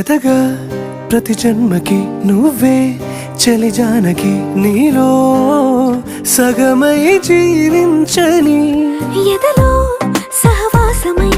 జతగా ప్రతి జన్మకి నువ్వే చలి జానకి నీలో సగమై జీవించని ఎదలో సహవాసమై